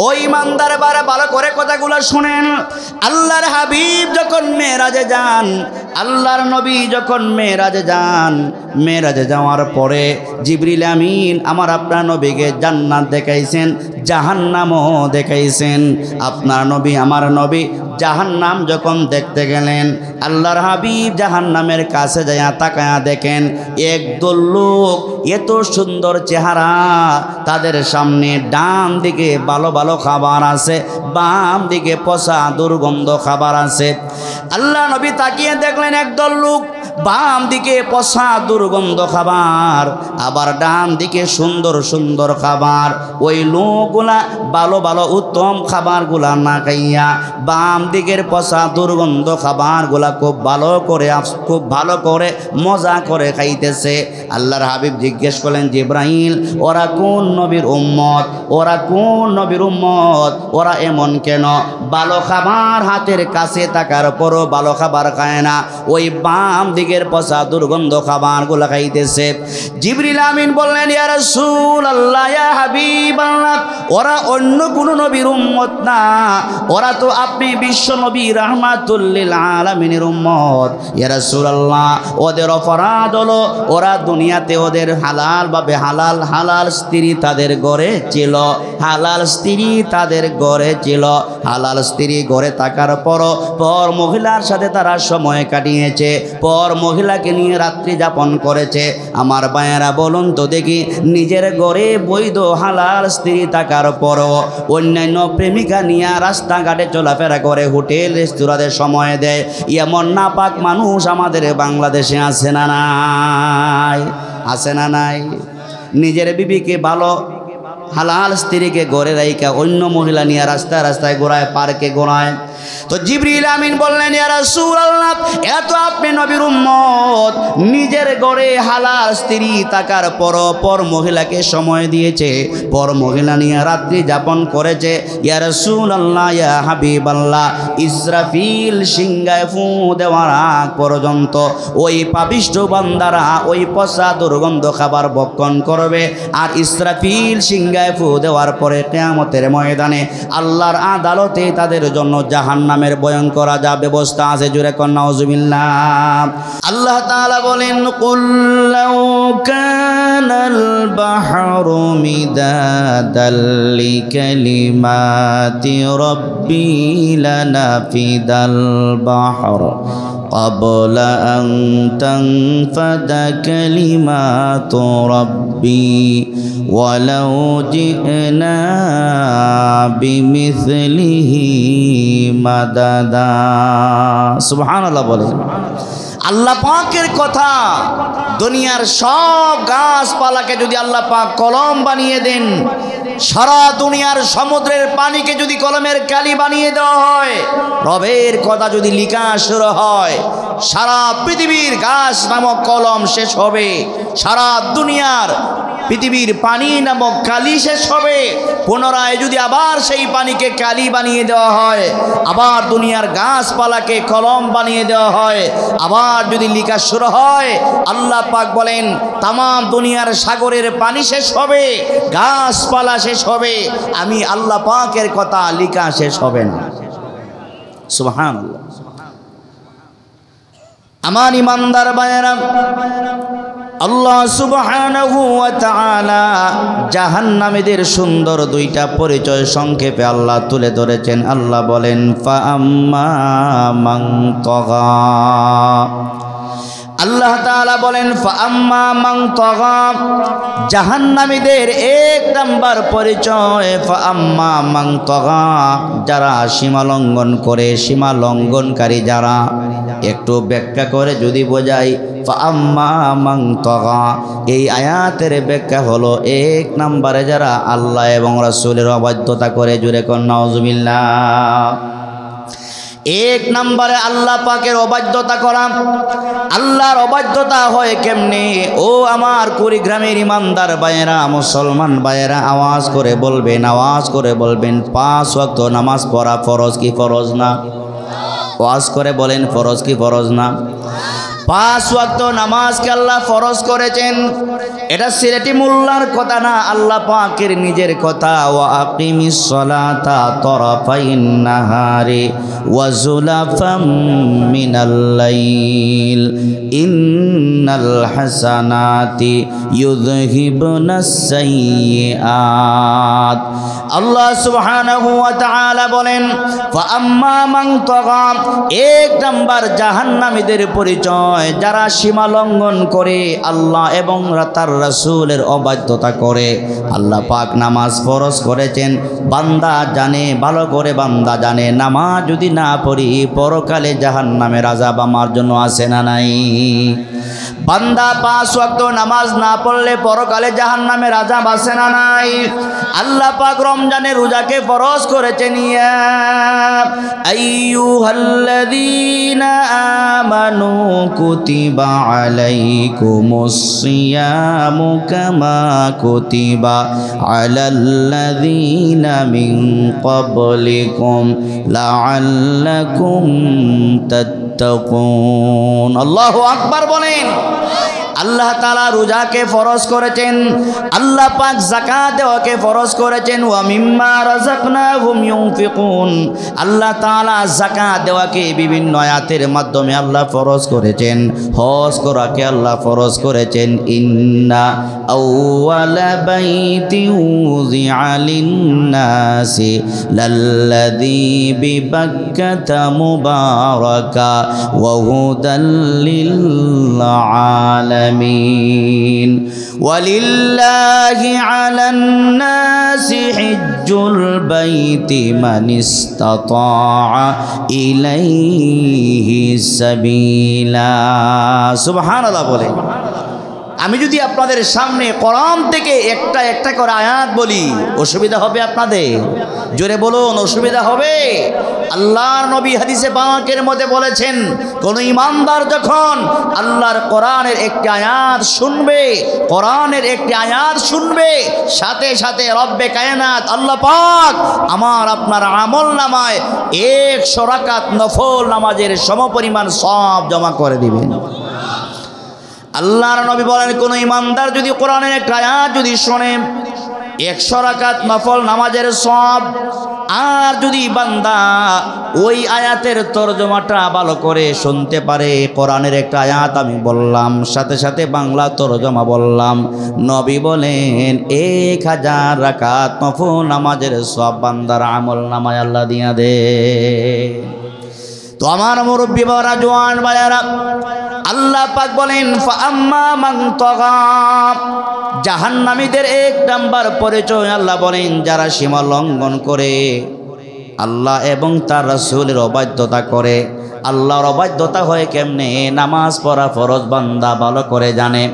ও ইমানদার বারে ভালো করে কথাগুলো শুনেন। আল্লাহর হাবিব যখন মেরাজে যান, আল্লাহর নবী যখন মেরাজে যান, মেরাজে যাওয়ার পরে জিবরিল আমিন আমার আপনার নবীকে জান্নাত দেখাইছেন, জাহান্নামও দেখাইছেন। আপনার নবী আমার নবী জাহান্নাম যখন দেখতে গেলেন, আল্লাহর হাবিব জাহান্নামের কাছে যায়া তাকায়া দেখেন একদল লোক, এত সুন্দর চেহারা, তাদের সামনে ডান দিকে ভালো ভালো খাবার আছে, বাম দিকে পচা দুর্গন্ধ খাবার আছে। আল্লাহ নবী তাকিয়ে দেখলেন একদল লোক, বাম দিকে পচা দুর্গন্ধ খাবার, আবার ডান দিকে সুন্দর সুন্দর খাবার। ওই লোকগুলা ভালো ভালো উত্তম খাবারগুলা না খাইয়া বাম দিকের পচা দুর্গন্ধ খাবারগুলা খুব ভালো করে মজা করে খাইতেছে। আল্লাহর হাবিব জিজ্ঞেস করলেন, জিবরাইল ওরা কোন নবীর উম্মত, ওরা কোন নবীর উম্মত, ওরা এমন কেন ভালো খাবার হাতের কাছে থাকার পরও ভালো খাবার খায় না, ওই বাম দিকের পচা দুর্গন্ধ খাবারগুলো খাইতেছে? জিবরিল আমিন বললেন, ইয়া রাসূলুল্লাহ, ইয়া হাবিবাল্লাহ, ওরা অন্য কোন নবীর উম্মত না, ওরা তো আপনি বিশ্ব নবী রাহমাতুল লিল আলামিনের উম্মত। ইয়া রাসূলুল্লাহ, ওদের অপরাধ হলো ওরা দুনিয়াতে ওদের হালালভাবে হালাল স্ত্রী তাদের ঘরে ছিল, হালাল স্ত্রী তাদের ঘরে ছিল, হালাল স্ত্রী ঘরে থাকার পর মহিলার সাথে তারা সময় কাটিয়েছে, পর মহিলাকে নিয়ে রাত্রি যাপন করেছে। আমার ভাইয়েরা বলুন তো দেখি, নিজের ঘরে বৈধ হালাল স্ত্রী থাকার পরও অন্যান্য প্রেমিকা নিয়ে রাস্তাঘাটে চলাফেরা করে, হোটেল রেস্তোরাঁতে সময় দেয়, এমন নাপাক মানুষ আমাদের বাংলাদেশে আছে না নাই? আছে না নাই? নিজের বিবিকে ভালো হালাল স্ত্রীকে ঘরে রাইকা অন্য মহিলা নিয়ে রাস্তায় রাস্তায় ঘোরায়, পার্কে ঘোরায়। তো জিবরিল আমিন বললেন, ইয়া রাসূলুল্লাহ, এত আপনি নবীর উম্মত, নিজের ঘরে হালাল স্ত্রী থাকার পর মহিলাকে সময় দিয়েছে, পর মহিলা নিয়ে রাত্রি যাপন করেছে। ইয়া রাসূলুল্লাহ, ইয়া হাবিবাল্লাহ, ইসরাফিল সিংহায় ফু দেওয়ার আগ পর্যন্ত ওই পাপিষ্ঠ বান্দারা ওই পচা দুর্গন্ধ খাবার ভক্ষণ করবে। আর ইসরাফিল সিংহায় ফু দেওয়ার পরে কিয়ামতের ময়দানে আল্লাহর আদালতে তাদের জন্য জাহান্নামের ভয়ঙ্কর আযাব ব্যবস্থা আছে। জোরে কোন নাউযুবিল্লাহ। আল্লাহ তাআলা বলেন, কুল লাউ কানাল বাহরু মিদাদাল লিকালিমাতি রাব্বি লানাফিদাল বাহর ক্বাবলা আন তানফাদা কালিমাতু রাব্বি ওয়ালাউ জি'না বিমিসলিহি মাদাদা। সুবহানাল্লাহ বলেন। আল্লাহ পাকের কথা, দুনিয়ার সব গাছপালাকে যদি আল্লাহ পাক কলম বানিয়ে দেন, সারা দুনিয়ার সমুদ্রের পানিকে যদি কলমের কালি বানিয়ে দেওয়া হয়, রবের কথা যদি লিখা শুরু হয়, সারা পৃথিবীর গাছ নামক কলম শেষ হবে, সারা দুনিয়ার পৃথিবীর পানি নামক কালি শেষ হবে। পুনরায় যদি আবার সেই পানিকে কালি বানিয়ে দেওয়া হয়, আবার দুনিয়ার গাছপালাকে কলম বানিয়ে দেওয়া হয়, আবার যদি লিখা শুরু হয়, আল্লাহ পাক বলেন তাম দুনিয়ার সাগরের পানি শেষ হবে, গাছপালা শেষ হবে, আমি আল্লাহ পাকের কথা লিখা শেষ হবে না। সুবহানাল্লাহ। আমার ইমানদার ভাইয়েরা, আল্লাহ সুবহানাহু ওয়া তাআলা জাহান্নামীদের সুন্দর দুইটা পরিচয় সংক্ষেপে আল্লাহ তুলে ধরেছেন। আল্লাহ বলেন, ফা আম্মা মান তাগা। আল্লাহ তাআলা বলেন, ফা আম্মা মান তাগা, জাহান্নামীদের এক নাম্বার পরিচয় ফা আম্মা মান তাগা, যারা সীমা লঙ্ঘন করে, সীমা লঙ্ঘনকারী যারা। একটু ব্যাখ্যা করে যদি বোঝাই, ফা আম্মা মান তাগা, এই আয়াতের ব্যাখ্যা হলো এক নম্বরে যারা আল্লাহ এবং রাসূলের অবাধ্যতা করে। জুরে কোন নাউযুবিল্লাহ। এক নম্বরে আল্লাহ পাকের অবাধ্যতা করা। আল্লাহর অবাধ্যতা হয় কেমনে? ও আমার কুড়িগ্রামের ইমানদার ভাইয়েরা, মুসলমান ভাইয়েরা, আওয়াজ করে বলবেন, আওয়াজ করে বলবেন, 5 ওয়াক্ত নামাজ পড়া ফরজ কি ফরজ না? আওয়াজ করে বলেন, ফরজ কি ফরজ না? 5 ওয়াক্ত নামাজকে আল্লাহ ফরজ করেছেন। এটা সিলেটি মোল্লার কথা না, আল্লাহ পাকের নিজের কথা। ওয়া আকিমিস সালাতা তরাফাইন নাহারি ওয়া যুলাফাম মিনাল লাইল ইন্নাল হাসানাতি ইউযহিবুনাস সাইয়্যাত। আল্লাহ সুবহানাহু ওয়া তাআলা বলেন ফা আম্মা মান তাগা, 1 নাম্বার জাহান্নামীদের পরিচয়, যারা সীমা লঙ্ঘন করে আল্লাহ এবং তার রাসূলের অবাধ্যতা করে। আল্লাহ পাক নামাজ ফরজ করেছেন, বান্দা জানে, ভালো করে বান্দা জানে, নামাজ যদি না পড়ি পরকালে জাহান্নামের আযাব আমার জন্য আছে না নাই? বান্দা 5 ওয়াক্ত নামাজ না পড়লে পরকালে জাহান্নামের আযাব আছে না নাই? আল্লাহ পাক রমজানের রোজাকে ফরজ করেছেন, ইয়া আইয়ুহাল্লাযীনা আমানু কুতিবা আলাইকুমুস সিয়ামু কামা কুতিবা আলাল্লাযীনা মিন ক্বাবলিকুম লাআল্লাকুম তাত্তাকুন। আল্লাহু আকবার বলেন। আল্লাহ তাআলা রোজাকে ফরজ করেছেন, আল্লাহ পাক যাকাত দেওয়াকে ফরজ করেছেন। ওয়া মিম্মা রাযাকনাহুম ইউনফিকুন, আল্লাহ তাআলা যাকাত দেওয়াকে বিভিন্ন আয়াতের মাধ্যমে আল্লাহ ফরজ করেছেন। হজ করাকে আল্লাহ ফরজ করেছেন। ইন্না আউওয়ালা বাইতি উযিআ লিন-নাসি লাল্লাযী বিবাক্কাতা মুবারাকা ওয়া হুদাল লিল আলামিন। ওয়ালিল্লাহি আলান নাসি হিজ্জুল বাইতি মান ইসতাতাআ ইলাইহি সাবিলা। সুবহানাল্লাহ বলে। আমি যদি আপনাদের সামনে কোরআন থেকে একটা একটা করে আয়াত বলি, অসুবিধা হবে আপনাদের? জোরে বলুন, অসুবিধা হবে? আল্লাহর নবী হাদিসে পাকের মধ্যে বলেছেন, কোন ঈমানদার যখন আল্লাহর কোরআনের একটি আয়াত শুনবে, কোরআনের একটি আয়াত শুনবে, সাথে সাথে রব্বে কায়নাত আল্লাহ পাক আমার আপনার আমল নামায় 100 রাকাত নফল নামাজের সমপরিমাণ সওয়াব জমা করে দিবেন। আল্লাহর নবী বলেন, কোন ঈমানদার যদি কোরআনের একটা আয়াত যদি শোনে, 100 রাকাত নফল নামাজের সওয়াব। আর যদি বান্দা ওই আয়াতের তরজমাটা ভালো করে শুনতে পারে, কোরআনের একটা আয়াত আমি বললাম, সাথে সাথে বাংলা তরজমা বললাম, নবী বলেন 1000 রাকাত নফল নামাজের সওয়াব বান্দার আমল নামায় আল্লাহ দিয়া দে। তো আমার মুরব্বি বাবারা, জওয়ান ভাইয়ারা, আল্লাহ পাক বলেন ফা আম্মা মান তাগা, জাহান্নামীদের 1 নাম্বার পরিচয় আল্লাহ বলেন, যারা সীমা লঙ্ঘন করে, আল্লাহ এবং তার রাসূলের অবাধ্যতা করে। আল্লাহর অবাধ্যতা হয় কেমনে? নামাজ পড়া ফরজ বান্দা ভালো করে জানে।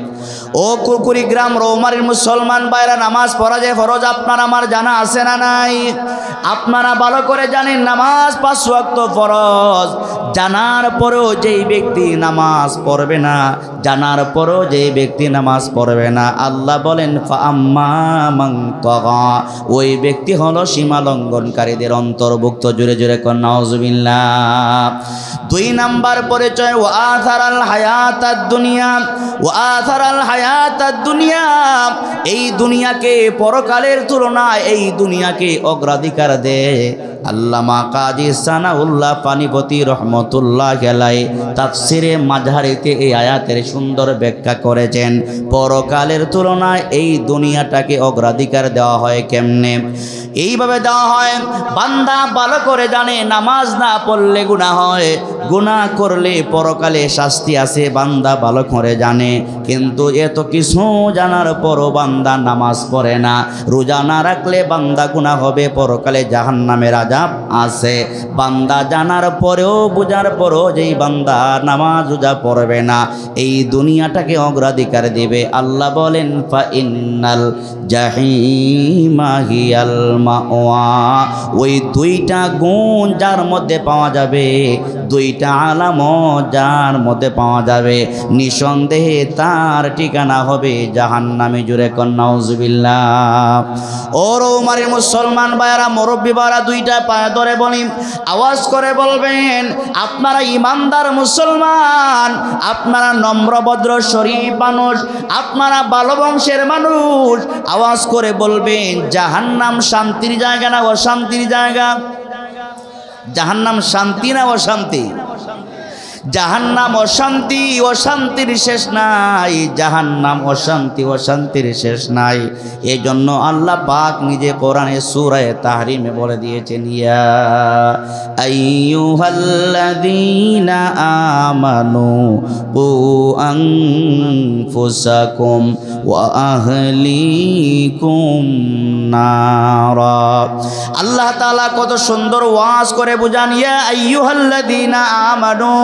ও কুরকুরি গ্রাম রৌমারির মুসলমান ভাইরা, নামাজ পড়া যে ফরজ আপনার আমার জানা আছে না নাই? আপনারা ভালো করে জানেন নামাজ 5 ওয়াক্ত ফরজ। জানার পরেও যেই ব্যক্তি নামাজ পড়বে না, জানার পরেও যেই ব্যক্তি নামাজ পড়বে না, আল্লাহ বলেন ফা আম্মা মান তাগা, ওই ব্যক্তি হলো সীমা লঙ্ঘনকারীদের অন্তর্ভুক্ত। জোরে জোরে কর নাউযুবিল্লাহ। 2 নাম্বার পরিচয় ওয়া আথারাল হায়াতাদ দুনিয়া, ওয়া আথারাল হায়াতাদ দুনিয়া, এই দুনিয়াকে পরকালের তুলনায় এই দুনিয়াকে অগ্রাধিকার দেয়। আল্লামা কাজী সানাউল্লাহ পানিপতি রহমতুল্লাহ আলাইহি তাফসিরে মাঝহারিতে এই আয়াতের সুন্দর ব্যাখ্যা করেছেন। পরকালের তুলনায় এই দুনিয়াটাকে অগ্রাধিকার দেওয়া হয় কেমনে? এইভাবে দেওয়া হয়, বান্দা ভালো করে জানে নামাজ না পড়লে গুনাহ হয়, গুনাহ করলে পরকালে শাস্তি আছে, বান্দা ভালো করে জানে। কিন্তু এত কিছু জানার পরও বান্দা নামাজ পড়ে না। রোজা না রাখলে বান্দা গুনাহ হবে, পরকালে জাহান্নামের আযাব আছে। বান্দা জানার পরেও বুঝার পরেও যেই বান্দা নামাজ রোজা পড়বে না, এই দুনিয়াটাকে অগ্রাধিকার দিবে। আল্লাহ বলেন ফা ইন্নাল জাহিমা হিয়াল মাওয়া, ওই 2টা গুণ যার মধ্যে পাওয়া যাবে, 2 দুইটা আলামত যার মধ্যে পাওয়া যাবে নিঃসন্দেহে তার ঠিকানা হবে জাহান্নামে। জুড়ে কোন নাউজুবিল্লাহ। ও রৌমারীর মুসলমান ভাইরা, মুরব্বী ভাইরা, দুইটা পায়ে ধরে বলি, আওয়াজ করে বলবেন আপনারা ইমানদার মুসলমান, আপনারা নম্র ভদ্র শরীফ মানুষ, আপনারা ভালো বংশের মানুষ, আওয়াজ করে বলবেন জাহান্নাম শান্তির জায়গা না অশান্তির জায়গা? জাহান্নাম শান্তি না অশান্তি? জাহান্নাম অশান্তি, অশান্তির শেষ নাই। জাহান্নাম অশান্তি, অশান্তির শেষ নাই। এই জন্য আল্লাহ পাক নিজে কোরআনে সূরা তাহরিমে বলে দিয়েছেন, ইয়া আইয়ুহাল্লাযীনা আমানু কু আনফুসাকুম ওয়া আহলিকুম নারা। আল্লাহ তাআলা কত সুন্দর ওয়াজ করে বুঝান, ইয়া আইয়ুহাল্লাযীনা আমানু,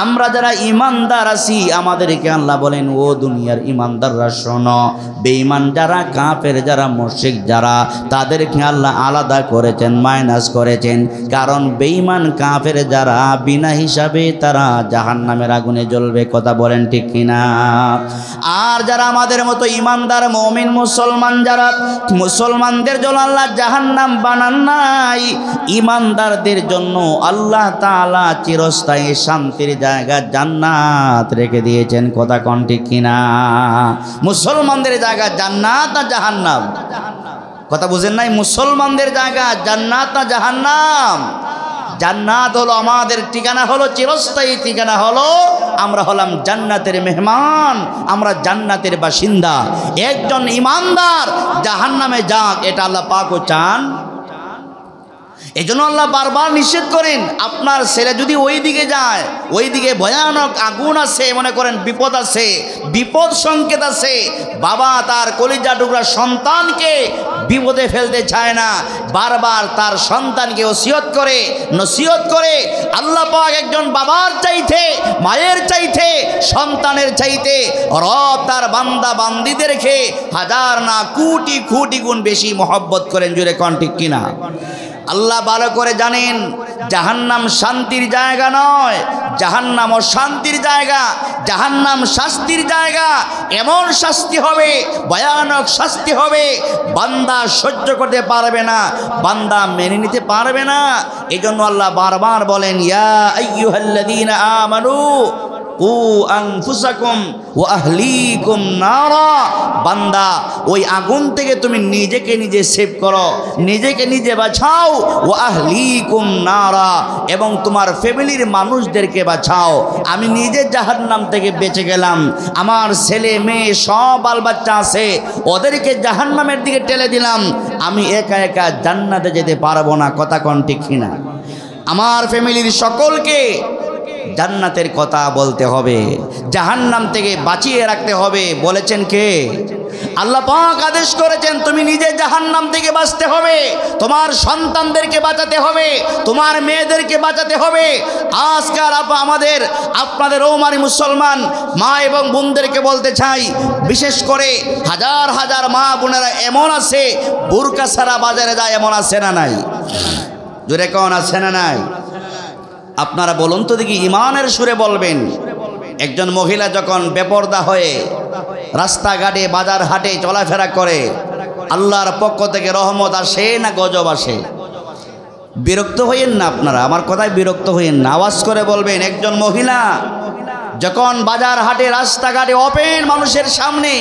আমরা যারা ইমানদার আছি আমাদেরকে আল্লাহ বলেন ও দুনিয়ার ইমানদাররা শোনো, বেঈমান যারা, কাফের যারা, মুশরিক যারা, তাদেরকে আল্লাহ আলাদা করেছেন, মাইনাস করেছেন। কারণ বেঈমান কাফের যারা বিনা হিসাবে তারা জাহান্নামের আগুনে জ্বলবে। কথা বলেন ঠিক কিনা? আর যারা আমাদের মতো ইমানদার মুমিন মুসলমান যারা, মুসলমানদের জন্য আল্লাহ জাহান্নাম বানান নাই, ইমানদারদের জন্য আল্লাহ তাআলা চিরস্থায়ী শান্তির জায়গা জান্নাত রেখে দিয়েছেন। কথা কোন ঠিক কিনা? মুসলমানদের জায়গা জান্নাত না জাহান্নাম? কথা বুঝেন নাই? মুসলমানদের জায়গা জান্নাত না জাহান্নাম? জান্নাত হলো আমাদের ঠিকানা, হলো চিরস্থায়ী ঠিকানা, হলো আমরা হলাম জান্নাতের মেহমান, আমরা জান্নাতের বাসিন্দা। একজন ইমানদার জাহান্নামে যাক এটা আল্লাহ পাকও চান। এই জন্য আল্লাহ বারবার নিষেধ করেন, আপনার ছেলে যদি ওই দিকে যায়, ওই দিকে ভয়ানক আগুন আছে, মনে করেন বিপদ আছে, বিপদ সংকেত আছে, বাবা তার কলিজা টুকরা সন্তানকে বিপদে ফেলতে চায় না, বারবার তার সন্তানকে ওসিয়ত করে, নসিহত করে। আল্লাহ পাক একজন বাবার চাইতে, মায়ের চাইতে, সন্তানের চাইতে রব তার বান্দা বান্দিদেরকে হাজার না কোটি কোটি গুণ বেশি মহব্বত করেন। জুড়ে কোন ঠিক কিনা? আল্লাহ ভালো করে জানেন জাহান্নাম শান্তির জায়গা নয়, জাহান্নাম অশান্তির জায়গা, জাহান্নাম শাস্তির জায়গা। এমন শাস্তি হবে, ভয়ানক শাস্তি হবে, বান্দা সহ্য করতে পারবে না, বান্দা মেনে নিতে পারবে না। এই জন্য আল্লাহ বারবার বলেন, ইয়া আইয়ুহাল্লাযীনা আমানু কু আনফুসাকুম ওয়া আহলিকুম নারা। বান্দা ওই আগুন থেকে তুমি নিজেকে নিজে সেভ করো, নিজেকে নিজে বাঁচাও। ওয়া আহলিকুম নারা, এবং তোমার ফ্যামিলির মানুষদেরকে বাঁচাও। আমি নিজে জাহান্নাম থেকে বেঁচে গেলাম, আমার ছেলে মেয়ে সব বাল বাচ্চা আছে, ওদেরকে জাহান্নামের দিকে ঠেলে দিলাম, আমি একা একা জান্নাতে যেতে পারবো না। কথা কোন ঠিক কিনা? আমার ফ্যামিলির সকলকে জান্নাতের কথা বলতে হবে, জাহান্নাম থেকে বাঁচিয়ে রাখতে হবে। বলেছেন কে? আল্লাহ পাক আদেশ করেছেন, তুমি নিজে জাহান্নাম থেকে বাঁচতে হবে, তোমার সন্তানদেরকে বাঁচাতে হবে, তোমার মেয়েদেরকে বাঁচাতে হবে। আজকাল আপনাদের রৌমারী মুসলমান মা এবং বোনদেরকে বলতে চাই, বিশেষ করে হাজার হাজার মা বোনেরা এমন আছে বুরকা ছাড়া বাজারে যায়, এমন আছে না নাই? জোরে কোন আছে না নাই? আপনারা বলুন তো দেখি, ইমানের সুরে বলবেন। একজন মহিলা যখন বেপরদা হয়ে রাস্তাঘাটে বাজার হাটে চলাফেরা করে, আল্লাহর পক্ষ থেকে রহমত আসে না গজব আসে? বিরক্ত হইয়েন না আপনারা, আমার কথায় বিরক্ত হইয়েন না, আওয়াজ করে বলবেন। একজন মহিলা যখন বাজার হাটে রাস্তাঘাটে ওপেন মানুষের সামনে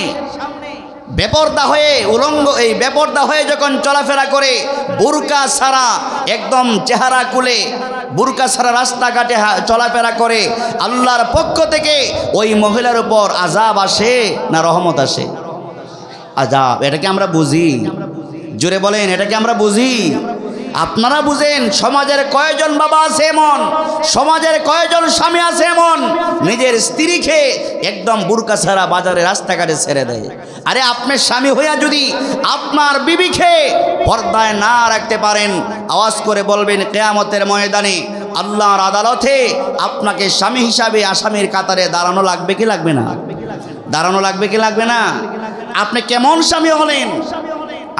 বেপরদা হয়ে বেপরদা হয়ে যখন চলাফেরা করে, বুরকা ছাড়া একদম চেহারা খুলে বুরকা ছাড়া রাস্তাঘাটে চলাফেরা করে, আল্লাহর পক্ষ থেকে ওই মহিলার উপর আযাব আসে না রহমত আসে? আযাব। এটাকে আমরা বুঝি? জোরে বলেন, এটাকে আমরা বুঝি? আপনারা বুঝেন। সমাজের কয়জন বাবা আছে এমন, সমাজের কয়জন স্বামী আছে এমন, নিজের স্ত্রীকে একদম বুরকা ছাড়া বাজারে রাস্তাঘাটে ছেড়ে দেয়। আরে আপনার স্বামী হইয়া যদি আপনার বিবিকে পর্দায় না রাখতে পারেন, আওয়াজ করে বলবেন কিয়ামতের ময়দানে আল্লাহর আদালতে আপনাকে স্বামী হিসাবে আসামির কাতারে দাঁড়ানো লাগবে কি লাগবে না? দাঁড়ানো লাগবে কি লাগবে না? আপনি কেমন স্বামী হলেন?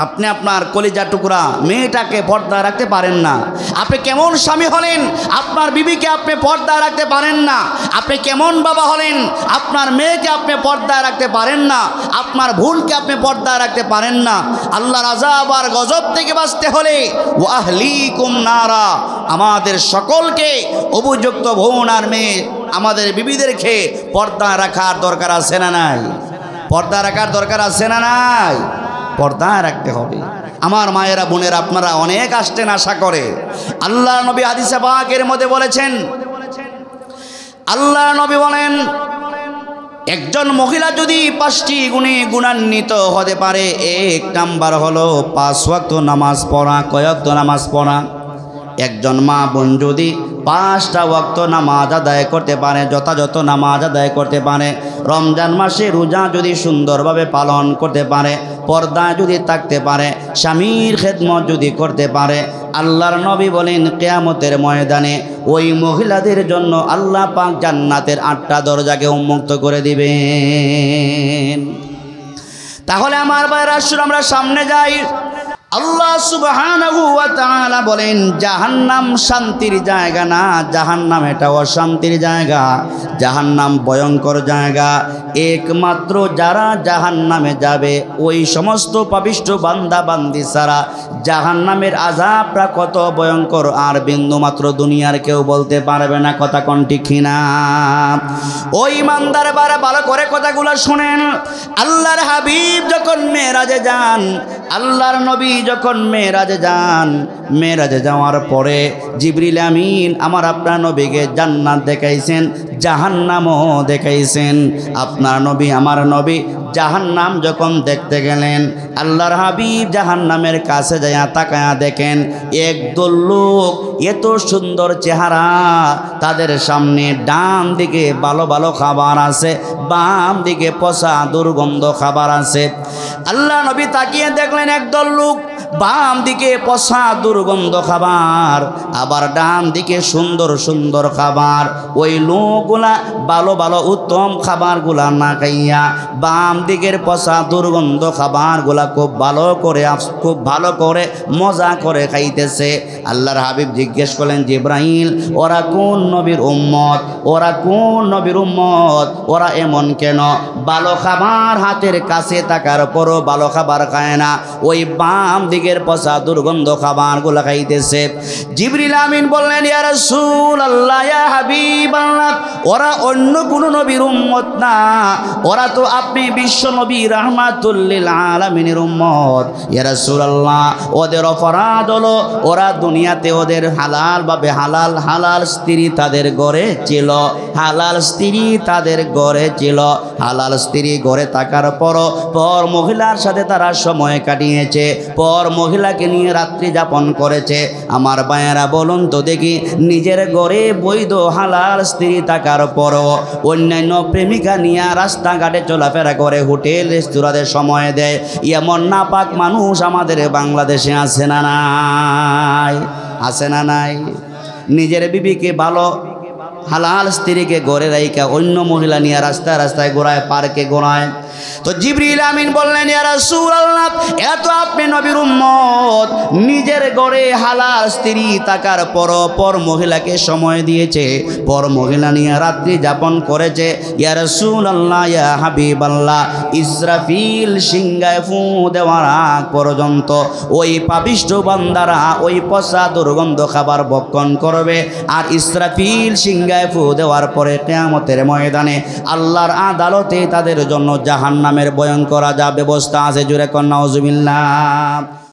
আপনি আপনার কলিজা টুকরা মেয়েটাকে পর্দা রাখতে পারেন না। আপনি কেমন স্বামী হলেন, আপনার বিবিকে আপনি পর্দা রাখতে পারেন না। আপনি কেমন বাবা হলেন, আপনার মেয়েকে আপনি পর্দা রাখতে পারেন না। আপনার বোনকে আপনি পর্দা রাখতে পারেন না। আল্লাহর আযাব আর গজব থেকে বাঁচতে হলে ওয়া আহলিকুম নারা, আমাদের সকলকে উপযুক্ত বোন আর মেয়ে আমাদের বিবিদেরকে পর্দা রাখার দরকার আছে না নাই? পর্দা রাখার দরকার আছে না নাই? পর্দা রাখতে হবে। আমার মায়েরা বোনেরা, আপনারা অনেক আসতেন আশা করে। আল্লাহ নবী হাদিসে পাকের মধ্যে বলেছেন, আল্লাহ নবী বলেন একজন মহিলা যদি 5টি গুণে গুণান্বিত হতে পারে, এক নাম্বার হলো 5 ওয়াক্ত নামাজ পড়া। কয় ওয়াক্ত নামাজ পড়া? একজন মা বোন যদি 5টা ওয়াক্ত নামাজ আদায় করতে পারে, যথাযথ নামাজ আদায় করতে পারে, রমজান মাসে রোজা যদি সুন্দরভাবে পালন করতে পারে, পর্দা যদি থাকতে পারে, স্বামীর খেদমত যদি করতে পারে, আল্লাহর নবী বলেন কিয়ামতের ময়দানে ওই মহিলাদের জন্য আল্লাহ পাক জান্নাতের 8টা দরজাকে উন্মুক্ত করে দিবেন। তাহলে আমার ভাইরা, আসুন আমরা সামনে যাই। আল্লাহ সুবহানাহু ওয়া তাআলা বলেন জাহান্নাম শান্তির জায়গা না, জাহান্নাম এটা অশান্তির জায়গা, জাহান্নাম ভয়ঙ্কর জায়গা। একমাত্র যারা জাহান্নামে যাবে ওই সমস্ত পাপিষ্ঠ বান্দা বান্দি ছাড়া জাহান্নামের আযাবটা কত ভয়ঙ্কর আর বিন্দুমাত্র দুনিয়ার কেউ বলতে পারবে না। কথা কোন ঠিক না? ওই ইমানদার বারা ভালো করে কথাগুলো শুনেন। আল্লাহর হাবিব যখন মেরাজে যান, আল্লাহর নবী যখন মেরাজে যান, মেরাজে যাওয়ার পরে জিবরিল আমিন আমার আপনার নবীকে জান্নাত দেখাইছেন, জাহান্নামও দেখাইছেন। আপনার নবী আমার নবী জাহান্নাম যখন দেখতে গেলেন, আল্লাহর হাবিব জাহান্নামের কাছে যাইয়া তাকায়া দেখেন একদল লোক, এত সুন্দর চেহারা, তাদের সামনে ডান দিকে ভালো ভালো খাবার আছে, বাম দিকে পচা দুর্গন্ধ খাবার আছে। আল্লাহ নবী তাকিয়ে দেখলেন একদল লোক, বাম দিকে পচা দুর্গন্ধ খাবার, আবার ডান দিকে সুন্দর সুন্দর খাবার। ওই লোকগুলা ভালো ভালো উত্তম খাবারগুলা না খাইয়া বাম দিকের পচা দুর্গন্ধ খাবারগুলা খুব ভালো করে মজা করে খাইতেছে। আল্লাহর হাবিব জিজ্ঞেস করলেন, জিবরাইল ওরা কোন নবীর উম্মত, ওরা কোন নবীর উম্মত, ওরা এমন কেন ভালো খাবার হাতের কাছে থাকার পরও ভালো খাবার খায় না, ওই বাম দিকের পচা দুর্গন্ধ খাবারগুলো খাইতেছে? জিবরিল আমিন বললেন, ইয়া রাসূলুল্লাহ, ইয়া হাবিবাল্লাহ, ওরা অন্য কোন নবীর উম্মত না, ওরা তো আপনি বিশ্ব নবী রাহমাতুল লিল আলামিনের উম্মত। ইয়া রাসূলুল্লাহ, ওদের অপরাধ হলো ওরা দুনিয়াতে ওদের হালালভাবে হালাল স্ত্রী তাদের ঘরে ছিল, হালাল স্ত্রী তাদের ঘরে ছিল, হালাল স্ত্রী ঘরে থাকার পর মহিলার সাথে তারা সময় কাটিয়েছে, পর মহিলাকে নিয়ে রাত্রি যাপন করেছে। আমার ভাইয়েরা বলুন তো দেখি, নিজের ঘরে বৈধ হালাল স্ত্রী থাকার পরও অন্যান্য প্রেমিকা নিয়ে রাস্তাঘাটে চলাফেরা করে, হোটেল রেস্তোরাঁতে সময় দেয়, এমন নাপাক মানুষ আমাদের বাংলাদেশে আছে না নাই? আছে না নাই? নিজের বিবিকে ভালো হালাল স্ত্রীকে ঘরে রাইকা অন্য মহিলা নিয়ে রাস্তায় রাস্তায় ঘোরায়, পার্কে ঘোরায়। তো জিবরিল আমিন বললেন, ইয়া রাসূলুল্লাহ, এত আপনি নবীর উম্মত, নিজের ঘরে হালাল স্ত্রী থাকার পর মহিলাকে সময় দিয়েছে, পর মহিলা নিয়ে রাত্রি যাপন করেছে। ইয়া রাসূলুল্লাহ, ইয়া হাবিবাল্লাহ, ইসরাফিল সিংহায় ফু দেওয়ার আগ পর্যন্ত ওই পাপিষ্ঠ বান্দারা ওই পচা দুর্গন্ধ খাবার ভক্ষণ করবে। আর ইসরাফিল সিংহায় ফু দেওয়ার পরে কিয়ামতের ময়দানে আল্লাহর আদালতে তাদের জন্য জাহান্নামের ভয়ঙ্কর আযাব ব্যবস্থা আছে। জোরে কন্যা নাউজুবিল্লাহ।